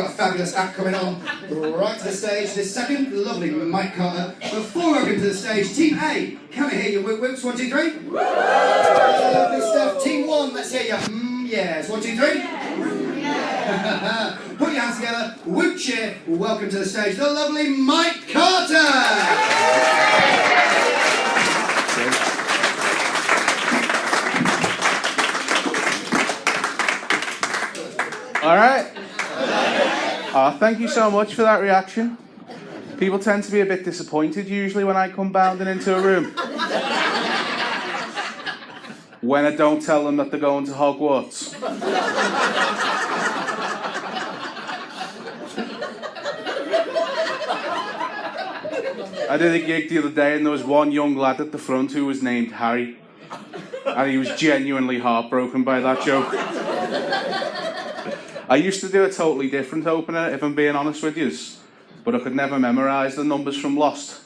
Got a fabulous act coming on right to the stage this second. Lovely Mike Carter. Before we welcome to the stage, Team A, can we hear your whip whips? 1, 2, 3. Lovely stuff. Team 1, let's hear you. Yes. 1, 2, 3. Put your hands together. Whoop cheer. Welcome to the stage, the lovely Mike Carter. All right. Thank you so much for that reaction. People tend to be a bit disappointed usually when I come bounding into a room. When I don't tell them that they're going to Hogwarts. I did a gig the other day and there was one young lad at the front who was named Harry. And he was genuinely heartbroken by that joke. I used to do a totally different opener, if I'm being honest with you, but I could never memorise the numbers from Lost.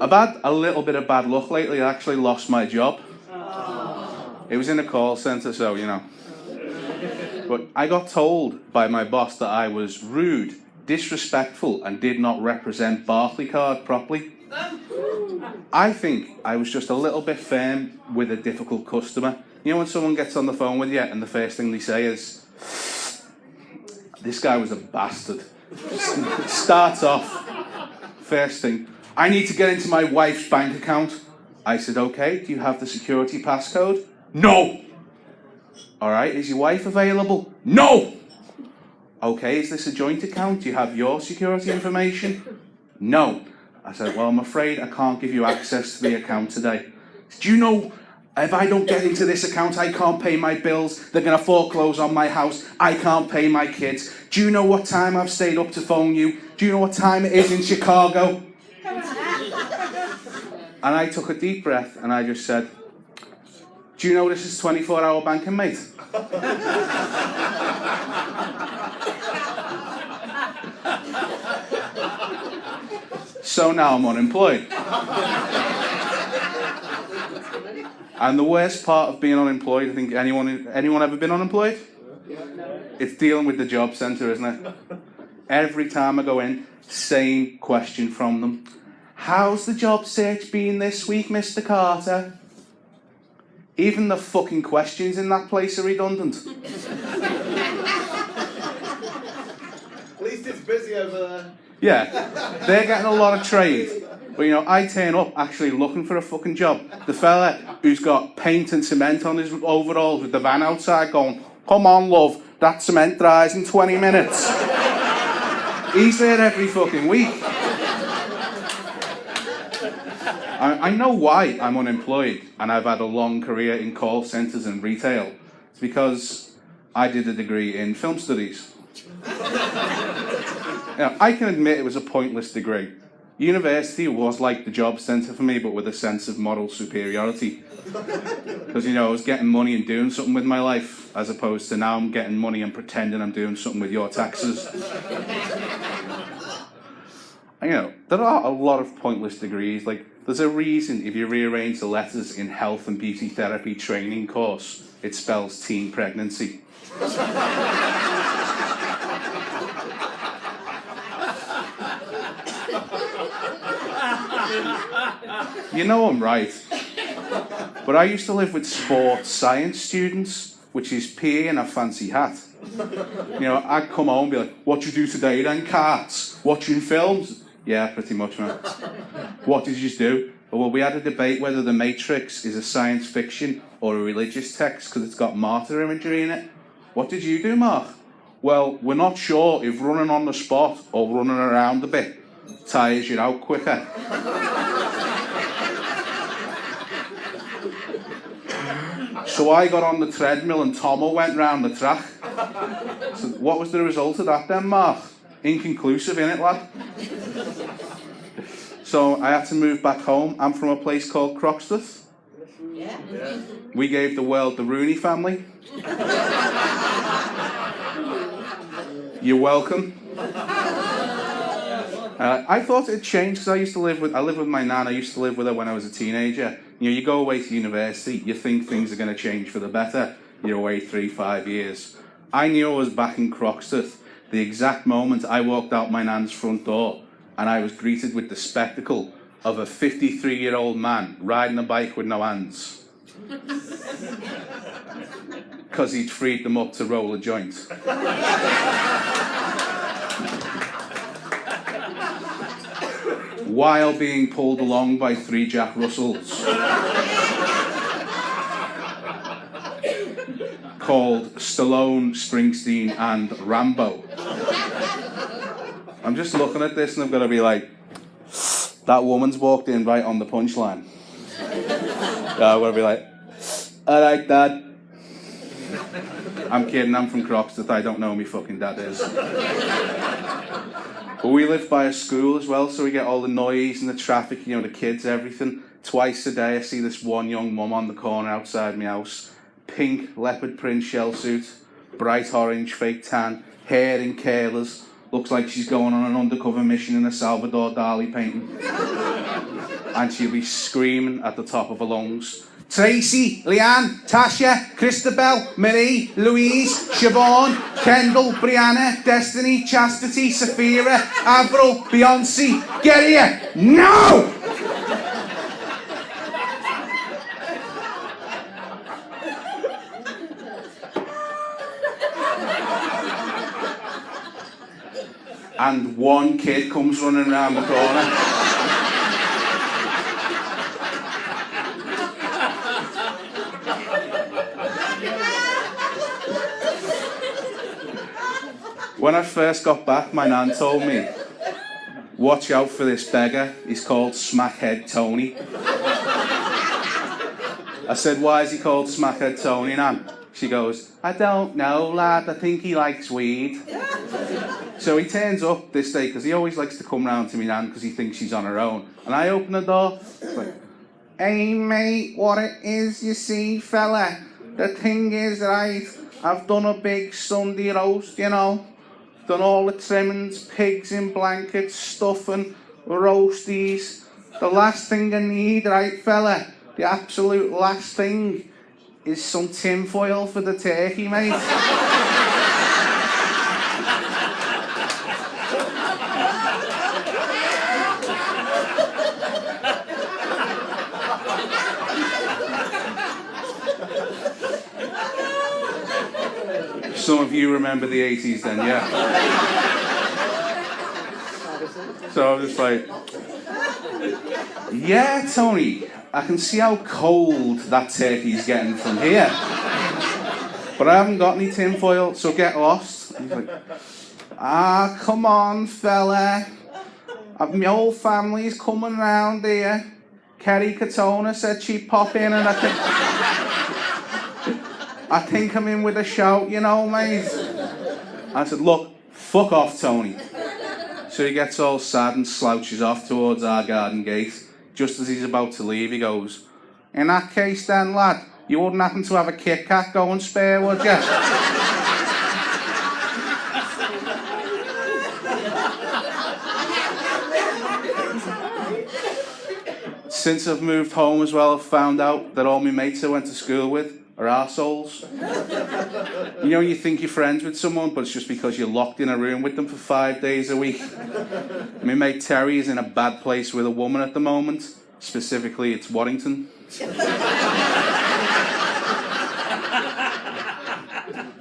I've had a little bit of bad luck lately. I actually lost my job. It was in a call centre, so, you know. But I got told by my boss that I was rude, disrespectful, and did not represent Barclaycard properly. I think I was just a little bit firm with a difficult customer. You know when someone gets on the phone with you and the first thing they say is, this guy was a bastard. Starts off, first thing, I need to get into my wife's bank account. I said, okay, do you have the security passcode? No! Alright, is your wife available? No! Okay, is this a joint account? Do you have your security information? No. I said, well, I'm afraid I can't give you access to the account today. Do you know, if I don't get into this account, I can't pay my bills. They're going to foreclose on my house. I can't pay my kids. Do you know what time I've stayed up to phone you? Do you know what time it is in Chicago? And I took a deep breath and I just said, do you know this is 24-hour banking, mate? So now I'm unemployed. And the worst part of being unemployed, I think anyone ever been unemployed? It's dealing with the job centre, isn't it? Every time I go in, same question from them. How's the job search been this week, Mr. Carter? Even the fucking questions in that place are redundant. At least it's busy over there. Yeah, they're getting a lot of trade. But you know, I turn up actually looking for a fucking job. The fella who's got paint and cement on his overalls with the van outside going, come on love, that cement dries in 20 minutes. He's there every fucking week. I know why I'm unemployed and I've had a long career in call centres and retail. It's because I did a degree in film studies. Now, I can admit it was a pointless degree. University was like the job centre for me, but with a sense of moral superiority. Because, you know, I was getting money and doing something with my life, as opposed to now I'm getting money and pretending I'm doing something with your taxes. And, you know, there are a lot of pointless degrees. Like, there's a reason if you rearrange the letters in health and beauty therapy training course, it spells teen pregnancy. You know I'm right. But I used to live with sports science students, which is PE and a fancy hat. You know, I'd come home and be like, what you do today then, carts? Watching films? Yeah, pretty much, man. What did you do? Well, we had a debate whether The Matrix is a science fiction or a religious text because it's got martyr imagery in it. What did you do, Mark? Well, we're not sure if running on the spot or running around a bit tires you out quicker. So I got on the treadmill and Tomo went round the track. So what was the result of that then, Mark? Inconclusive, innit, lad? So I had to move back home. I'm from a place called Croxteth. Yeah. We gave the world the Rooney family. You're welcome. I thought it'd change because I lived with my nan. I used to live with her when I was a teenager. You know, you go away to university, you think things are going to change for the better. you're away 3-5 years. I knew I was back in Croxteth the exact moment I walked out my nan's front door, and I was greeted with the spectacle of a 53-year-old man riding a bike with no hands. Because he'd freed them up to roll a joint. While being pulled along by 3 Jack Russells. Called Stallone, Springsteen and Rambo. I'm just looking at this and I'm going to be like, that woman's walked in right on the punchline. I'm going to be like, alright dad. I'm kidding, I'm from Croxteth, I don't know who my fucking dad is. But we live by a school as well, so we get all the noise and the traffic, you know, the kids, everything. Twice a day I see this one young mum on the corner outside my house. Pink leopard print shell suit, bright orange fake tan, hair in curlers. Looks like she's going on an undercover mission in a Salvador Dali painting. And she'll be screaming at the top of her lungs. Tracy, Leanne, Tasha, Christabel, Marie, Louise, Siobhan, Kendall, Brianna, Destiny, Chastity, Saphira, Avril, Beyonce, get here, no! And one kid comes running around the corner. When I first got back, my nan told me, watch out for this beggar, he's called Smackhead Tony. I said, why is he called Smackhead Tony, Nan? She goes, I don't know, lad, I think he likes weed. So he turns up this day, because he always likes to come round to me nan, because he thinks she's on her own. And I open the door, it's like, hey mate, what it is, you see, fella? The thing is, right, I've done a big Sunday roast, you know. Done all the trimmings, pigs in blankets, stuffing, roasties. The last thing I need, right, fella, the absolute last thing is some tin foil for the turkey, mate. Some of you remember the 80s then, yeah? So I was just like, yeah, Tony, I can see how cold that turkey's getting from here. But I haven't got any tin foil, so get lost. And he's like, come on, fella. My whole family's coming round here. Kerry Katona said she'd pop in and I think I'm in with a shout, you know, mate. I said, look, fuck off, Tony. So he gets all sad and slouches off towards our garden gate. Just as he's about to leave, he goes, in that case then, lad, you wouldn't happen to have a Kit Kat going spare, would you? Since I've moved home as well, I've found out that all my mates I went to school with are arseholes. You know, you think you're friends with someone, but it's just because you're locked in a room with them for 5 days a week. My mate Terry is in a bad place with a woman at the moment. Specifically, it's Warrington.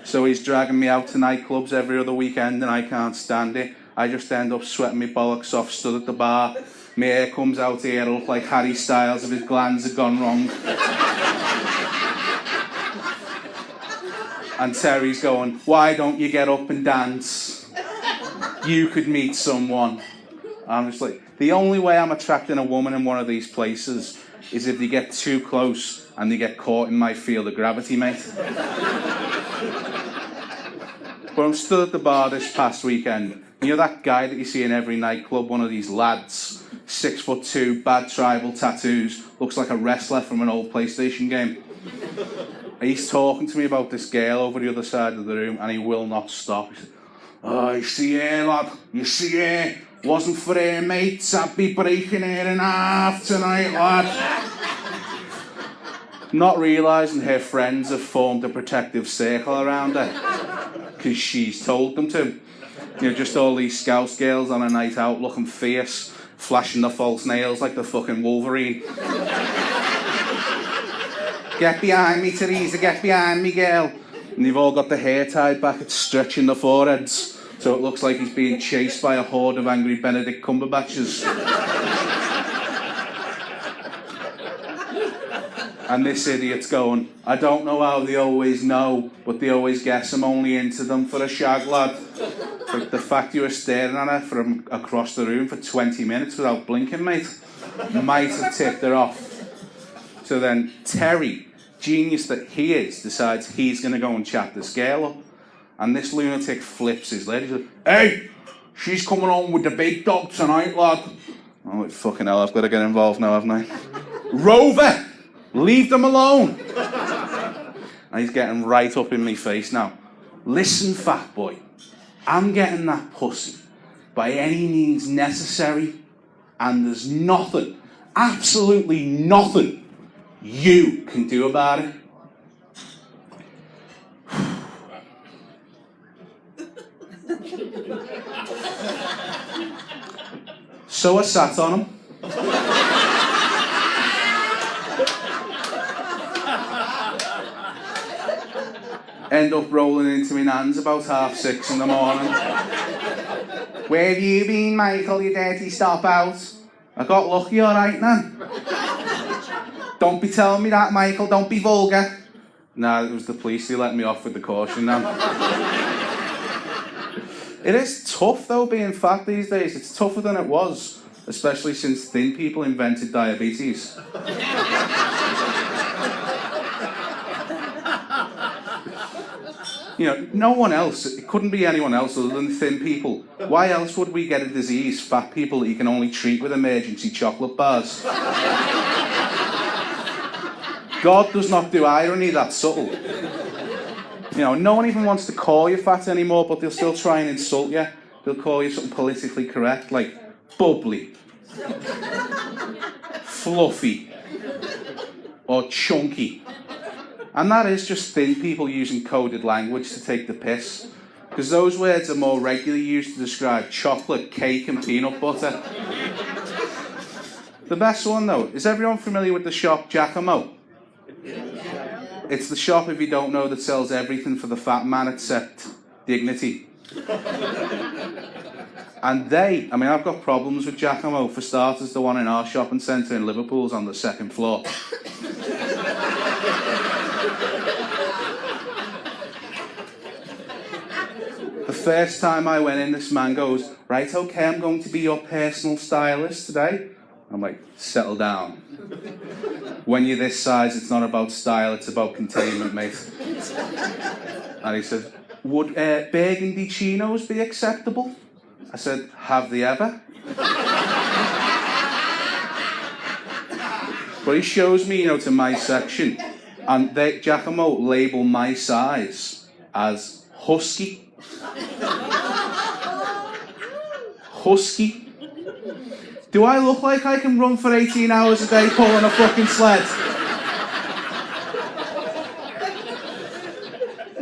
So he's dragging me out to nightclubs every other weekend and I can't stand it. I just end up sweating my bollocks off stood at the bar. My hair comes out here, I look like Harry Styles if his glands have gone wrong. And Terry's going, why don't you get up and dance? You could meet someone. I'm just like, the only way I'm attracting a woman in one of these places is if they get too close and they get caught in my field of gravity, mate. But I'm stood at the bar this past weekend. You know that guy that you see in every nightclub, one of these lads, 6'2", bad tribal tattoos, looks like a wrestler from an old PlayStation game. He's talking to me about this girl over the other side of the room and he will not stop. He said, oh, you see her, lad, you see her? Wasn't for her mates, I'd be breaking her in half tonight, lad. not realising her friends have formed a protective circle around her because she's told them to. You know, just all these Scouse girls on a night out looking fierce, flashing the false nails like the fucking Wolverine. Get behind me, Teresa, get behind me, girl. And they've all got the hair tied back, it's stretching the foreheads, so it looks like he's being chased by a horde of angry Benedict Cumberbatches. And this idiot's going, I don't know how they always know, but they always guess I'm only into them for a shag, lad. Like the fact you were staring at her from across the room for 20 minutes without blinking, mate, might have tipped her off. So then Terry, genius that he is, decides he's going to go and chat this girl up. And this lunatic flips his lid. He's like, hey, she's coming on with the big dog tonight, lad. Oh, fucking hell, I've got to get involved now, haven't I? Rover, leave them alone. And he's getting right up in my face now. Listen, fat boy, I'm getting that pussy by any means necessary, and there's nothing, absolutely nothing, you can do about it. So I sat on him. End up rolling into my nan's about 6:30 in the morning. Where have you been, Michael, you dirty stop out? I got lucky, alright, Nan. Don't be telling me that, Michael, don't be vulgar. Nah, it was the police who let me off with the caution, Nan. It is tough, though, being fat these days. It's tougher than it was, especially since thin people invented diabetes. You know, no one else, it couldn't be anyone else other than thin people. Why else would we get a disease, fat people, that you can only treat with emergency chocolate bars? God does not do irony that subtle. You know, no one even wants to call you fat anymore, but they'll still try and insult you. They'll call you something politically correct, like bubbly, fluffy, or chunky. And that is just thin people using coded language to take the piss. Because those words are more regularly used to describe chocolate, cake and peanut butter. The best one though, is everyone familiar with the shop Giacomo? It's the shop, if you don't know, that sells everything for the fat man except dignity. And I've got problems with Giacomo. For starters, the one in our shopping centre in Liverpool's on the second floor. The first time I went in, this man goes, right, okay, I'm going to be your personal stylist today. I'm like, settle down. When you're this size, it's not about style, it's about containment, mate. And he said, would burgundy chinos be acceptable? I said, have they ever? But he shows me, to my section, and Giacomo label my size as husky. Husky. Do I look like I can run for 18 hours a day pulling a fucking sled?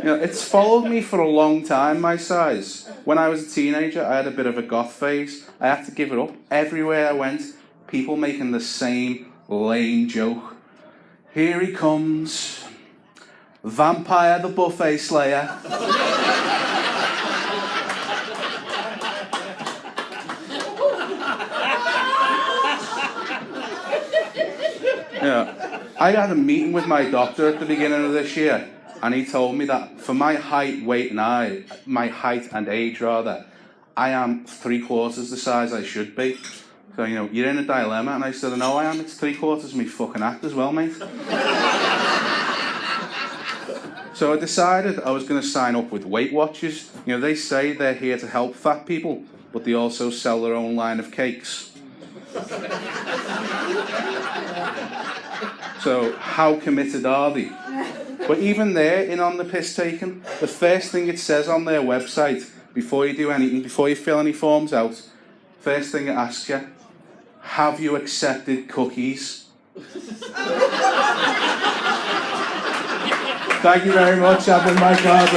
It's followed me for a long time, my size. When I was a teenager, I had a bit of a goth phase. I had to give it up. Everywhere I went, people making the same lame joke. Here he comes, Vampire the Buffet Slayer. I had a meeting with my doctor at the beginning of this year, and he told me that for my height, weight, and my height and age rather, I am 3/4 the size I should be. So you're in a dilemma, and I said, no, I am. It's 3/4 of me fucking act as well, mate. So I decided I was going to sign up with Weight Watchers. They say they're here to help fat people, but they also sell their own line of cakes. So how committed are they? But even they're in on the piss taking. The first thing it says on their website, before you do anything, before you fill any forms out, first thing it asks you, have you accepted cookies? Thank you very much. I've been Mike Carter.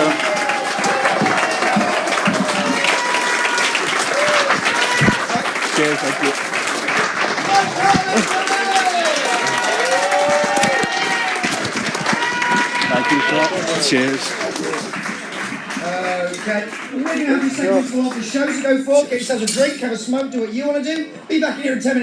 Cheers, thank you. Thank you, sir. Cheers. Okay, we're going to have your seconds to off the show, so go forward, get yourselves a drink, have a smoke, do what you want to do. Be back here in 10 minutes.